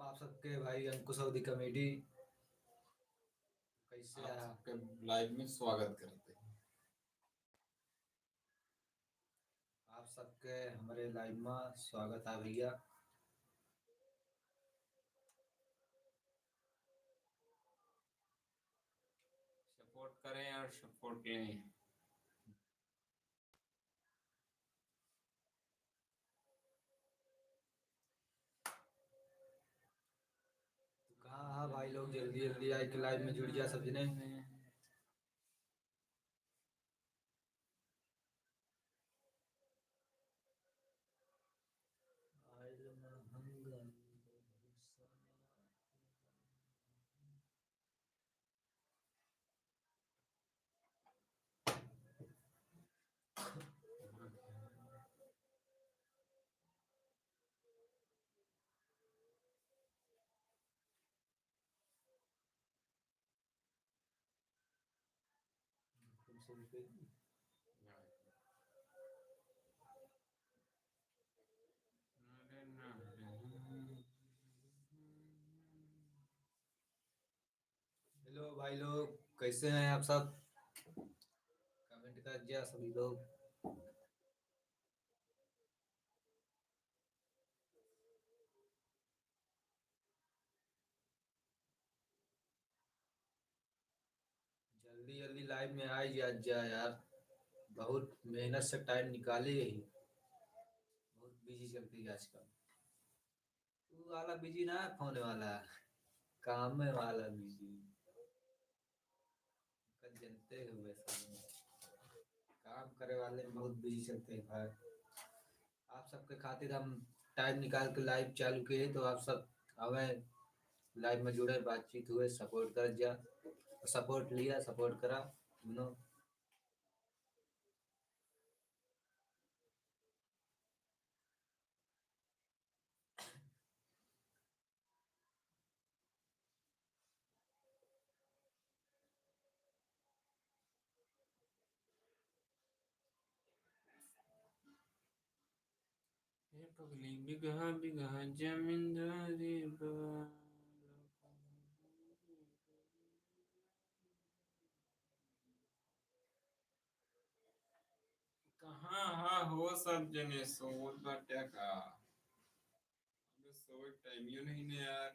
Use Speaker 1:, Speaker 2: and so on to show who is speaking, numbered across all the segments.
Speaker 1: आप सबके भाई अंकुश अवधि कमेटी कैसे
Speaker 2: आप
Speaker 1: आया।
Speaker 2: सबके लाइव में स्वागत करते हैं।
Speaker 1: आप सबके हमारे लाइव में स्वागत है भैया।
Speaker 2: सपोर्ट करें और सपोर्ट लें।
Speaker 1: तो कहाँ हाँ भाई लोग जल्दी जल्दी आए कि लाइव में जुड़ जा सब जने। हेलो भाई लोग कैसे हैं आप सब। कमेंट कर दिया सभी लोग। जल्दी जल्दी लाइव में आ जा यार। बहुत मेहनत से टाइम निकाले ही। बहुत बिजी चलती है आजकल। तू वाला बिजी ना है फोन वाला। काम में वाला बिजी। जनते हुए सब काम करे वाले बहुत बिजी चलते हैं भाई। आप सबके खातिर हम टाइम निकाल के लाइव चालू किए तो आप सब हमें लाइव में जुड़े बातचीत हुए सपोर्ट कर जा। सपोर्ट लिया सपोर्ट करा दोनों।
Speaker 2: पगली बिगहा बिगहा जमींदारी कहाँ हा हो सब जने सोच बाटे का। अबे सोच टाइम ही नहीं ने यार।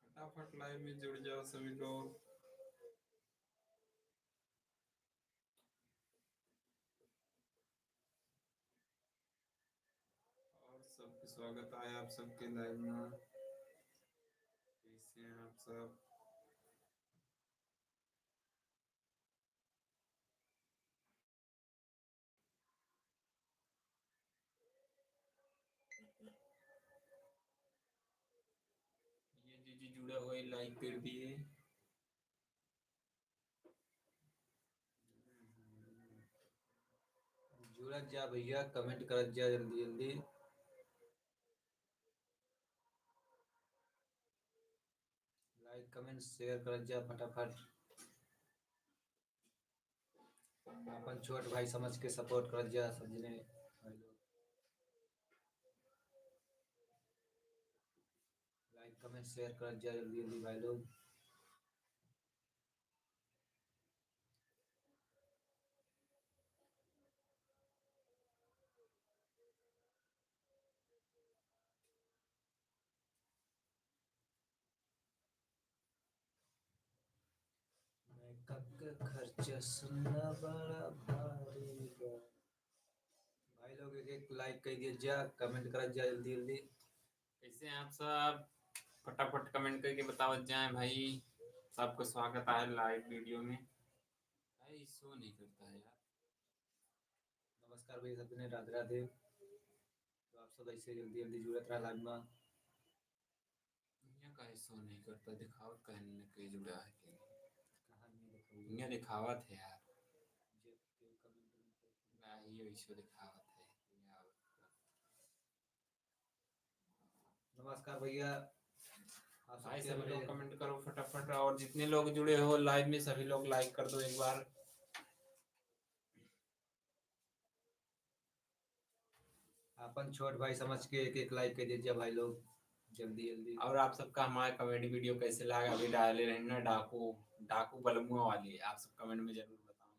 Speaker 2: फटाफट लाइव में जुड़ जाओ सभी लोग। और सबके स्वागत है आप सबके लाइव में। कैसे हैं आप सब। ये जी जुड़ा हुआ है लाइक कर दिए।
Speaker 1: जुड़त जा भैया कमेंट करत जा जल्दी जल्दी। लाइक कमेंट शेयर करत जा फटाफट। अपन छोट भाई समझ के सपोर्ट करत जा सब जने भाई लोग। लाइक कमेंट शेयर करत जा जल्दी जल्दी भाई लोग। मेकअप के खर्चा सुनना बड़ा भारी बा। भाई लोग एक एक लाइक कर दिया जा कमेंट करत जा जल्दी जल्दी।
Speaker 2: कैसे हैं आप सब। फटाफट कमेंट करके बताओ जाए भाई। सबका स्वागत है लाइव वीडियो में। भाई शो नहीं करता है यार।
Speaker 1: नमस्कार भाई सबने राधे राधे। तो आप सब ऐसे जल्दी जल्दी जुड़त रहा लाइव में।
Speaker 2: दुनिया का शो नहीं करता दिखावत कहने में कहीं जुड़ा है कि
Speaker 1: कहाँ नहीं देखो
Speaker 2: दुनिया दिखावत है यार।
Speaker 1: जे के कमेंट
Speaker 2: भाई ऐसो दिखावत है दुनिया।
Speaker 1: नमस्कार भैया। आप
Speaker 2: भाई
Speaker 1: सबके
Speaker 2: सभी
Speaker 1: हमारे
Speaker 2: लोग कमेंट करो फटाफट और जितने लोग जुड़े हो लाइव में सभी लोग लाइक कर दो एक बार।
Speaker 1: अपन छोट भाई समझ के एक एक लाइक कर दीजिए भाई लोग, जल्दी जल्दी।
Speaker 2: और आप सबका हमारा कॉमेडी वीडियो कैसे लगा, अभी डाले रहे ना डाकू डाकू बलमुआ वाली, आप सब कमेंट में जरूर बताएं।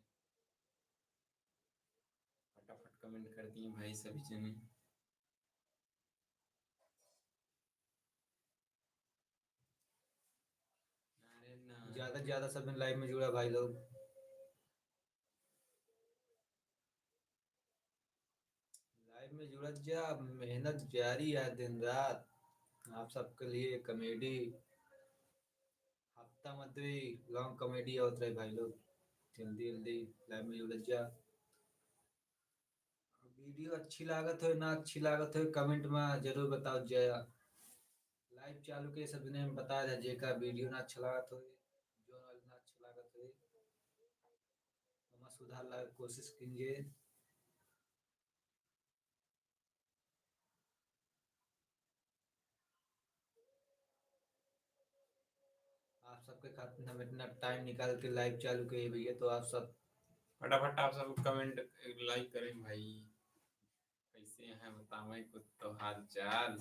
Speaker 2: फटाफट कमेंट कर दिए भाई सभी जने। अरे ना
Speaker 1: ज्यादा से ज्यादा सब लाइव में जुड़ा भाई लोग। लाइव में जुड़ा जा, मेहनत जारी है दिन रात आप सबके लिए। कॉमेडी हफ्ता मध्य लॉन्ग कॉमेडी होता है भाई लोग, जल्दी जल्दी लाइव में जुड़ जा। वीडियो अच्छी लागत हो ना अच्छी लागत हो कमेंट में जरूर बताओ जया। लाइव चालू के सब ने बताया था जेका वीडियो ना अच्छा लागत हो, जो ना अच्छा लागत हो हम सुधार ला कोशिश करेंगे। आप सबके खातिर हम इतना टाइम निकाल के लाइव चालू किए भैया, तो आप सब
Speaker 2: फटाफट आप सब कमेंट लाइक करें भाई। कैसे हैं बतावें कुछ तो हाल चाल।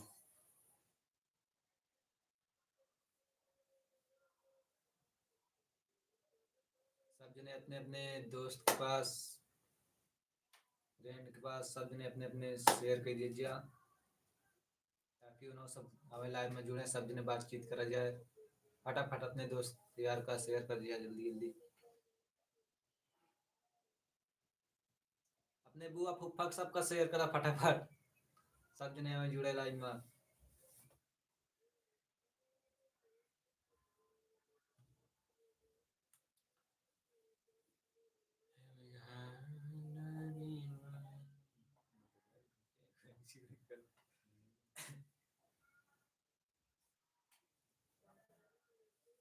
Speaker 1: सब जने अपने अपने दोस्त के पास, फ्रेंड के पास सब जने अपने अपने शेयर कर दीजिए, ताकि उन्होंने सब हमें लाइव में जुड़े, सब जने बातचीत करा जाए। फटाफट अपने दोस्त यार का शेयर कर दिया जल्दी जल्दी। अपने बुआ फुफा सबका शेयर करा फटाफट, सब जने हमें जुड़े लाइव में।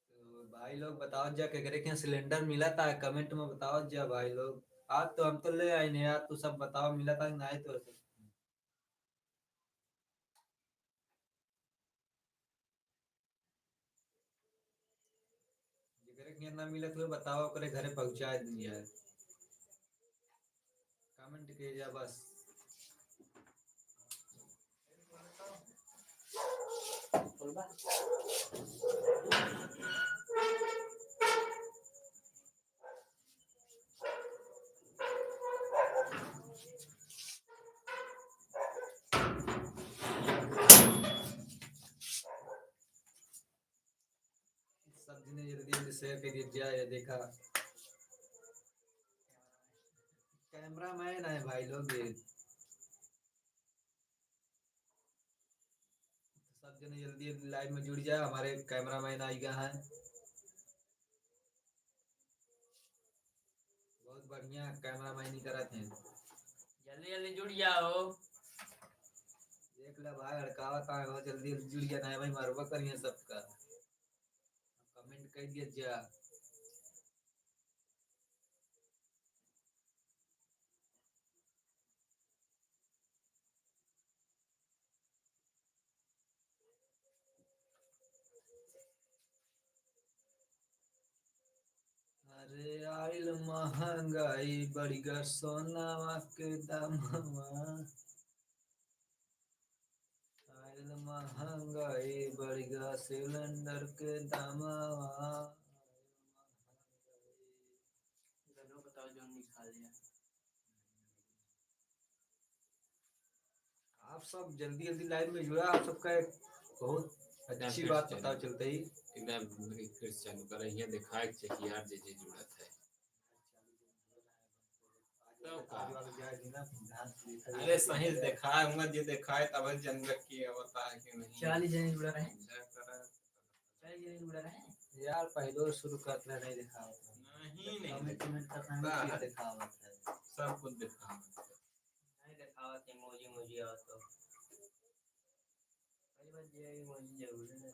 Speaker 1: तो भाई लोग बताओ जा केकरे के सिलेंडर मिला था, कमेंट में बताओ जा भाई लोग। आज तो हम तो ले आए नहीं यार, तो सब बताओ मिला था कि नहीं। तो जेकरे के ना मिला तो बताओ, ओकरे घरे पहुंचा दिया। कमेंट किए जा बस। सब जने जल्दी जल्दी शेयर कर दीजिए। ये देखा कैमरा मैन है भाई लोग ये, सब जने जल्दी जल्दी लाइव में जुड़ जाए। हमारे कैमरा मैन आई गया है, बहुत बढ़िया कैमरा मैन ही करा थे।
Speaker 2: जल्दी जल्दी जुड़ जाओ।
Speaker 1: देख ले भाई अड़कावा कहाँ हो, जल्दी जल्दी जुड़ गया ना भाई, मरवा करिए सबका। कमेंट कर दिया जा। अरे आइल महंगाई बढ़ गया सोनावा के दामवा, आइल महंगाई बढ़ गया सिलेंडर के दामवा।
Speaker 2: बताओ जो निकाल लिया।
Speaker 1: आप सब जल्दी जल्दी लाइव में जुड़ा, आप सबका एक बहुत अच्छी बात पता चलता ही।
Speaker 2: एकदम फिर चालू कर रही है, दिखाए चाहिए यार जे जुड़त है तो का। अरे सही दिखाए हुआ जो दिखाए तब जनरक की होता है कि नहीं।
Speaker 3: 40 जने जुड़ा रहे,
Speaker 2: 40
Speaker 3: जने जुड़ा रहे
Speaker 1: यार पहले शुरू करना नहीं दिखा
Speaker 2: नहीं
Speaker 3: कमेंट
Speaker 2: नहीं
Speaker 3: कमेंट करना
Speaker 1: दिखा
Speaker 2: सब कुछ दिखा
Speaker 3: नहीं दिखावा के इमोजी इमोजी आओ तो कई बार ये इमोजी जरूर है।